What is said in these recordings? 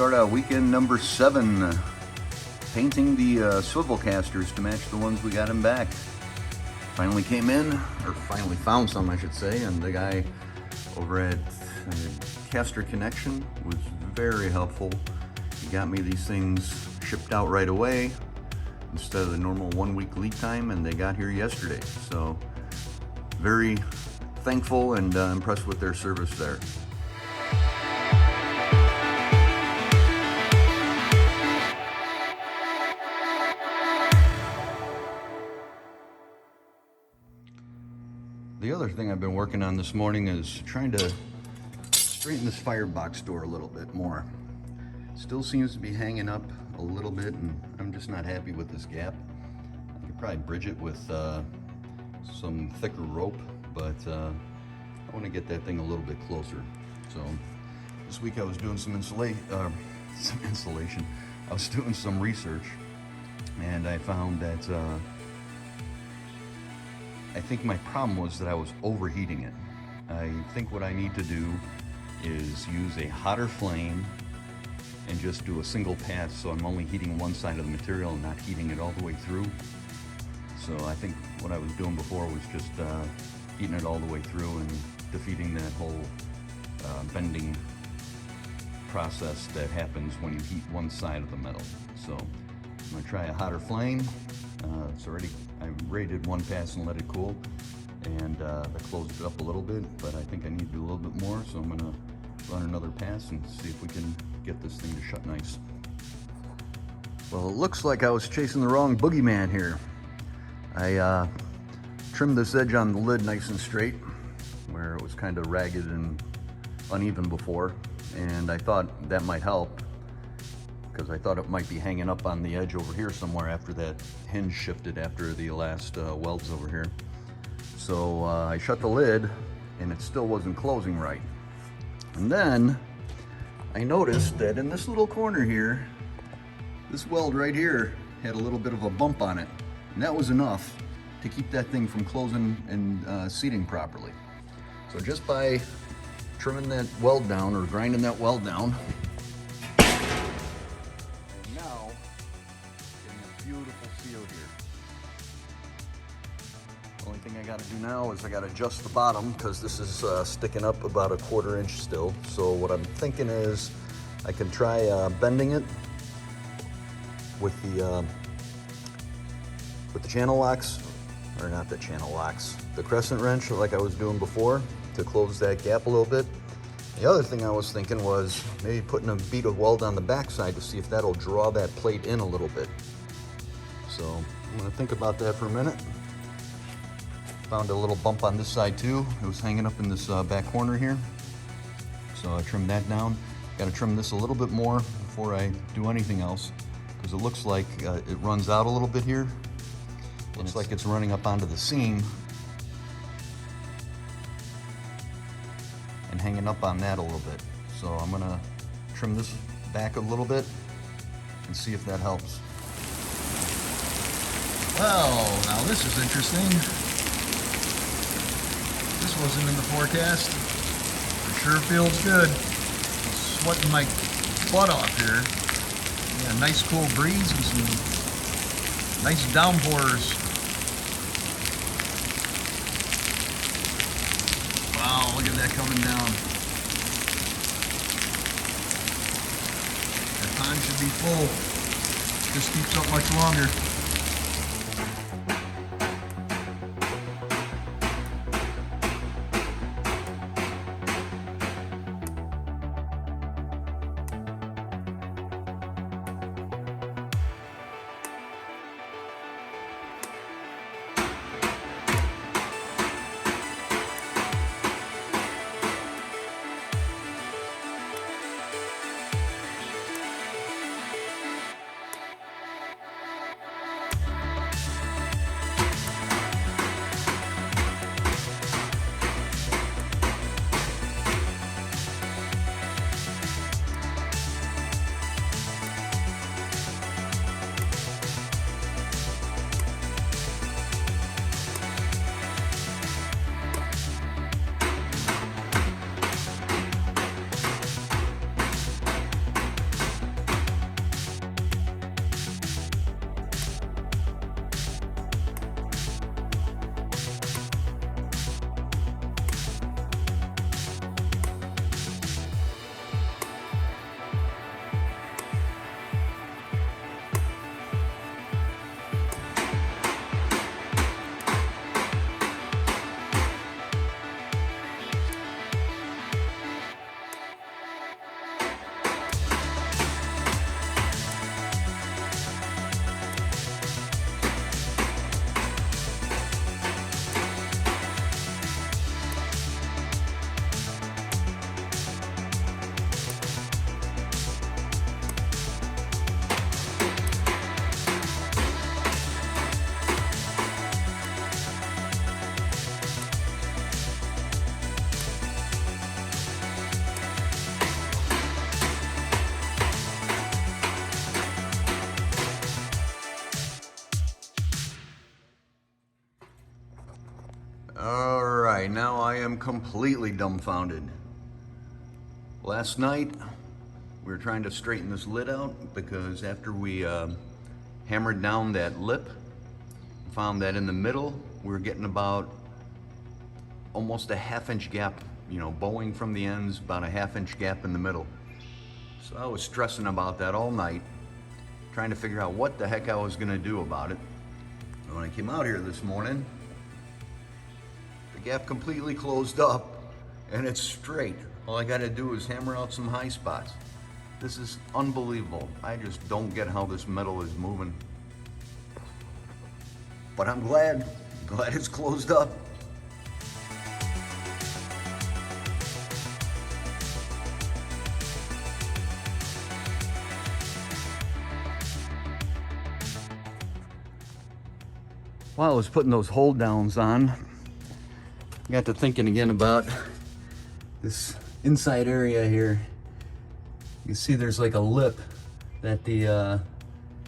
start out weekend number 7, painting the swivel casters to match the ones we got in back. Finally came in, or finally found some I should say, and the guy over at Caster Connection was very helpful. He got me these things shipped out right away instead of the normal 1-week lead time, and they got here yesterday. So very thankful and impressed with their service there. The other thing I've been working on this morning is trying to straighten this firebox door a little bit more. Still seems to be hanging up a little bit, and I'm just not happy with this gap. I could probably bridge it with some thicker rope, but I want to get that thing a little bit closer. So this week I was doing some insulation. I was doing some research, and I found that I think my problem was that I was overheating it. I think what I need to do is use a hotter flame and just do a single pass, so I'm only heating one side of the material and not heating it all the way through. So I think what I was doing before was just heating it all the way through and defeating that whole bending process that happens when you heat one side of the metal. So I'm gonna try a hotter flame. I rated one pass and let it cool, and that closed it up a little bit, but I think I need to do a little bit more, so I'm gonna run another pass and see if we can get this thing to shut nice. Well, it looks like I was chasing the wrong boogeyman here. I trimmed this edge on the lid nice and straight, where it was kind of ragged and uneven before, and I thought that might help, because I thought it might be hanging up on the edge over here somewhere after that hinge shifted after the last welds over here. So I shut the lid, and it still wasn't closing right. And then I noticed that in this little corner here, this weld right here had a little bit of a bump on it, and that was enough to keep that thing from closing and seating properly. So just by trimming that weld down, or grinding that weld down, beautiful seal here. The only thing I got to do now is I got to adjust the bottom, because this is sticking up about 1/4 inch still. So what I'm thinking is I can try bending it with the channel locks, or not the channel locks, the crescent wrench, like I was doing before, to close that gap a little bit. The other thing I was thinking was maybe putting a bead of weld on the backside to see if that'll draw that plate in a little bit. So I'm gonna think about that for a minute. Found a little bump on this side too. It was hanging up in this back corner here. So I trimmed that down. Gotta trim this a little bit more before I do anything else, because it looks like it runs out a little bit here. Looks like it's running up onto the seam and hanging up on that a little bit. So I'm gonna trim this back a little bit and see if that helps. Well, now this is interesting. This wasn't in the forecast. It sure feels good. I'm sweating my butt off here. Yeah, nice cool breeze and some nice downpours. Wow, look at that coming down. That pond should be full. This keeps up much longer. All right, now I am completely dumbfounded. Last night, we were trying to straighten this lid out because after we hammered down that lip, found that in the middle, we were getting about almost a ½ inch gap, bowing from the ends, about a ½ inch gap in the middle. So I was stressing about that all night, trying to figure out what the heck I was gonna do about it. And when I came out here this morning, the gap completely closed up and it's straight. All I gotta do is hammer out some high spots. This is unbelievable. I just don't get how this metal is moving. But I'm glad it's closed up. While I was putting those hold downs on, I got to thinking again about this inside area here. You see there's like a lip that the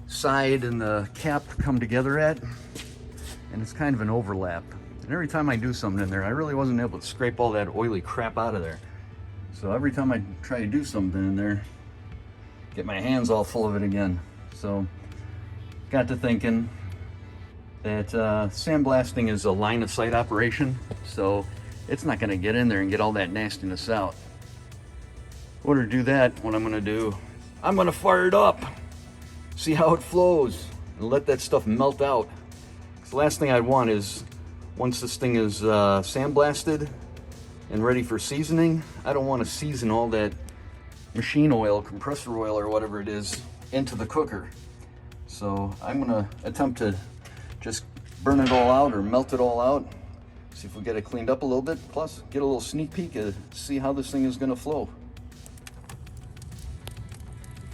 side and the cap come together at, and it's kind of an overlap. And every time I do something in there, I really wasn't able to scrape all that oily crap out of there. So every time I try to do something in there, get my hands all full of it again. So got to thinking that sandblasting is a line of sight operation, so it's not gonna get in there and get all that nastiness out. In order to do that, what I'm gonna do, I'm gonna fire it up, see how it flows, and let that stuff melt out. The last thing I want is, once this thing is sandblasted and ready for seasoning, I don't want to season all that machine oil, compressor oil, or whatever it is into the cooker. So I'm gonna attempt to just burn it all out or melt it all out, see if we get it cleaned up a little bit, plus get a little sneak peek and see how this thing is gonna flow.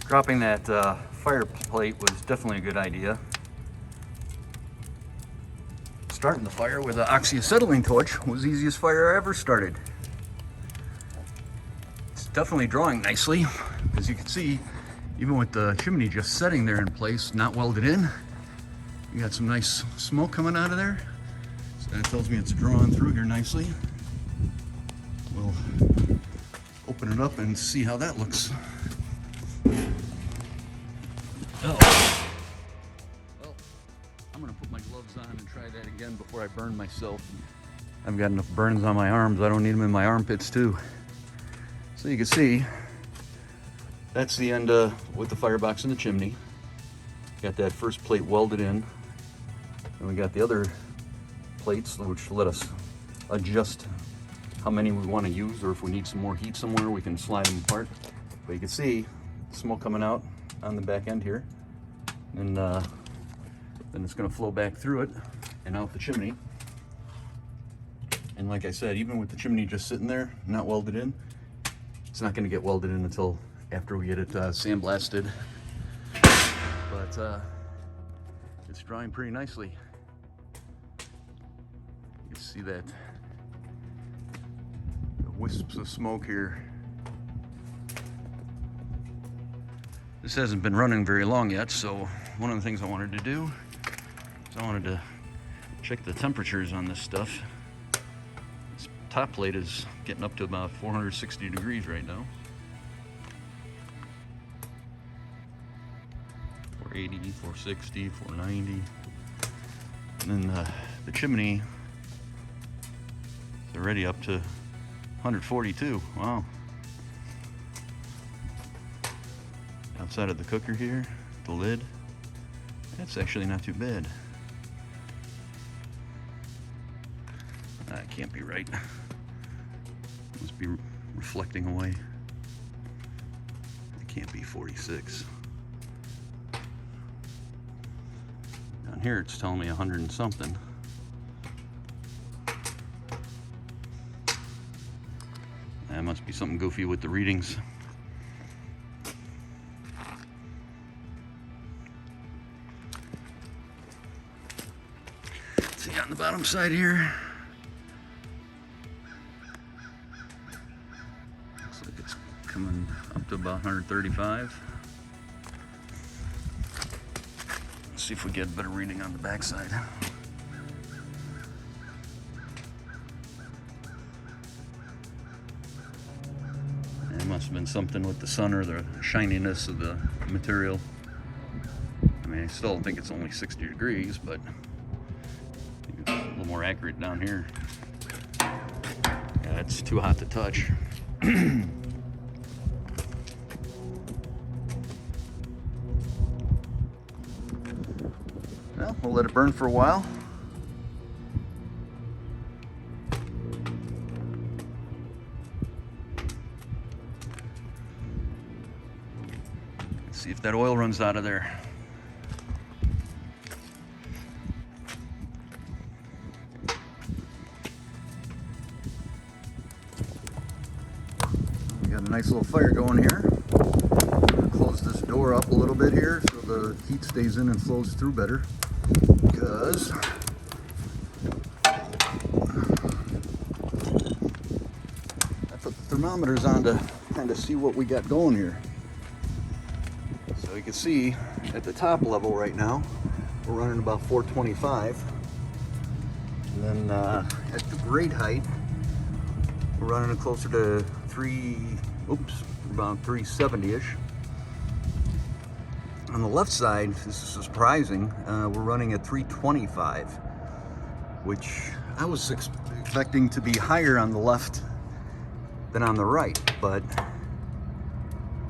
Dropping that fire plate was definitely a good idea. Starting the fire with an oxyacetylene torch was the easiest fire I ever started. It's definitely drawing nicely. As you can see, even with the chimney just setting there in place, not welded in, you got some nice smoke coming out of there. So that tells me it's drawing through here nicely. We'll open it up and see how that looks. Oh. Well, I'm gonna put my gloves on and try that again before I burn myself. I've got enough burns on my arms, I don't need them in my armpits too. So you can see, that's the end with the firebox and the chimney. Got that first plate welded in. And we got the other plates, which let us adjust how many we want to use, or if we need some more heat somewhere, we can slide them apart. But you can see smoke coming out on the back end here. And then it's going to flow back through it and out the chimney. And like I said, even with the chimney just sitting there, not welded in, it's not going to get welded in until after we get it sandblasted. But it's drying pretty nicely. You see that the wisps of smoke here. This hasn't been running very long yet, so one of the things I wanted to do is I wanted to check the temperatures on this stuff. This top plate is getting up to about 460 degrees right now. 480, 460, 490. And then the chimney is already up to 142. Wow. Outside of the cooker here, the lid, that's actually not too bad. That can't be right. It must be reflecting away. It can't be 46. Down here it's telling me 100 and something. That must be something goofy with the readings. See on the bottom side here. Looks like it's coming up to about 135. Let's see if we get a better reading on the back side. have been something with the sun or the shininess of the material. I mean, I still don't think it's only 60 degrees, but I think it's a little more accurate down here. Yeah, it's too hot to touch. Well, we'll let it burn for a while. Let's see if that oil runs out of there. We got a nice little fire going here. Close this door up a little bit here so the heat stays in and flows through better. Because I put the thermometers on to kind of see what we got going here. So you can see at the top level right now, we're running about 425. And then at the grade height, we're running closer to about 370-ish. On the left side, this is surprising, we're running at 325, which I was expecting to be higher on the left than on the right, but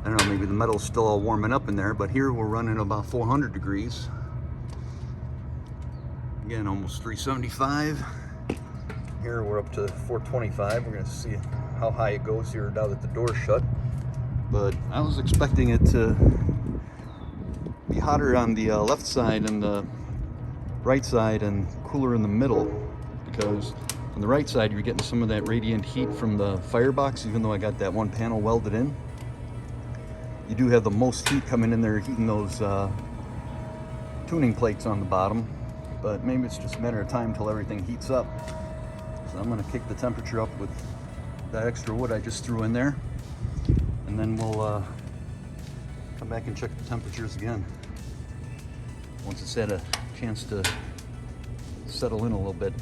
I don't know, maybe the metal's still all warming up in there, but here we're running about 400 degrees. Again, almost 375. Here we're up to 425. We're gonna see how high it goes here now that the door's shut, but I was expecting it to be hotter on the left side and the right side and cooler in the middle, because on the right side you're getting some of that radiant heat from the firebox. Even though I got that one panel welded in, you do have the most heat coming in there heating those tuning plates on the bottom, but maybe it's just a matter of time till everything heats up. So I'm going to kick the temperature up with that extra wood I just threw in there, and then we'll come back and check the temperatures again once it's had a chance to settle in a little bit.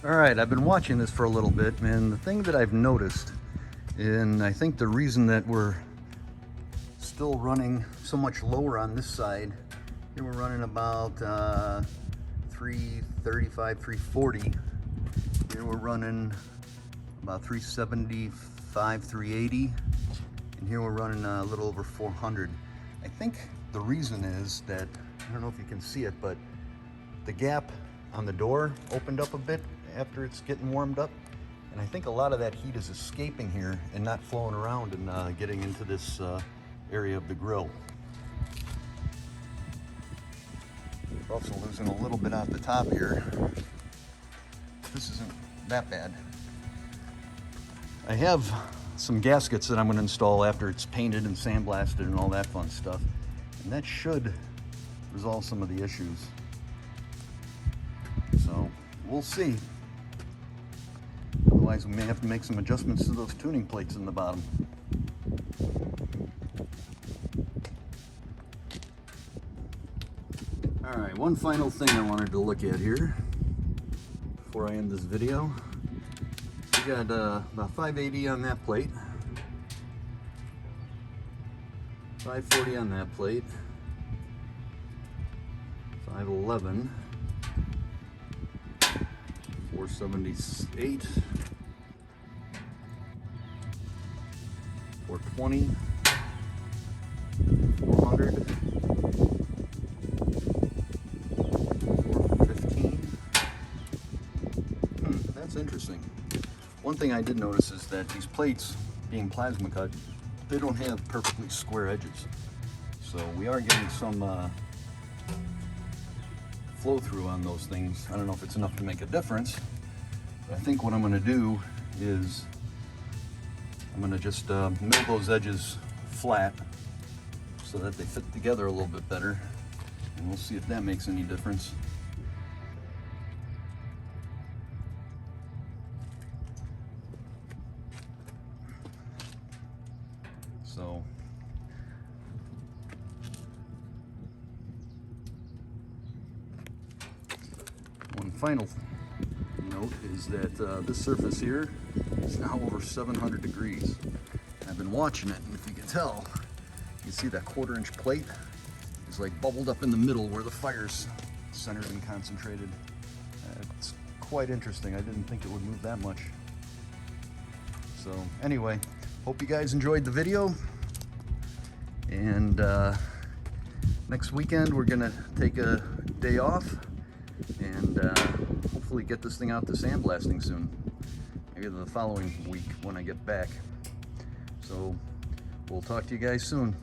All right, I've been watching this for a little bit, and the thing that I've noticed, and I think the reason that we're still running so much lower on this side, here we're running about 335, 340. Here we're running about 375, 380. And here we're running a little over 400. I think the reason is that, I don't know if you can see it, but the gap on the door opened up a bit after it's getting warmed up. And I think a lot of that heat is escaping here and not flowing around and getting into this area of the grill. We're also losing a little bit off the top here. This isn't that bad. I have some gaskets that I'm going to install after it's painted and sandblasted and all that fun stuff, and that should resolve some of the issues. So we'll see. Otherwise we may have to make some adjustments to those tuning plates in the bottom. All right, one final thing I wanted to look at here before I end this video. We got about 580 on that plate, 540 on that plate, 511, 478, 420, 400, 415. That's interesting. One thing I did notice is that these plates, being plasma cut, they don't have perfectly square edges. So we are getting some flow through on those things. I don't know if it's enough to make a difference, but I think what I'm going to do is I'm going to just mill those edges flat so that they fit together a little bit better, and we'll see if that makes any difference. So one final note is that this surface here is now over 700 degrees. been watching it, and if you can tell, you can see that 1/4-inch plate is like bubbled up in the middle where the fire's centered and concentrated. It's quite interesting. I didn't think it would move that much. So anyway, hope you guys enjoyed the video. And next weekend we're gonna take a day off and hopefully get this thing out to sandblasting soon. Maybe the following week when I get back. So we'll talk to you guys soon.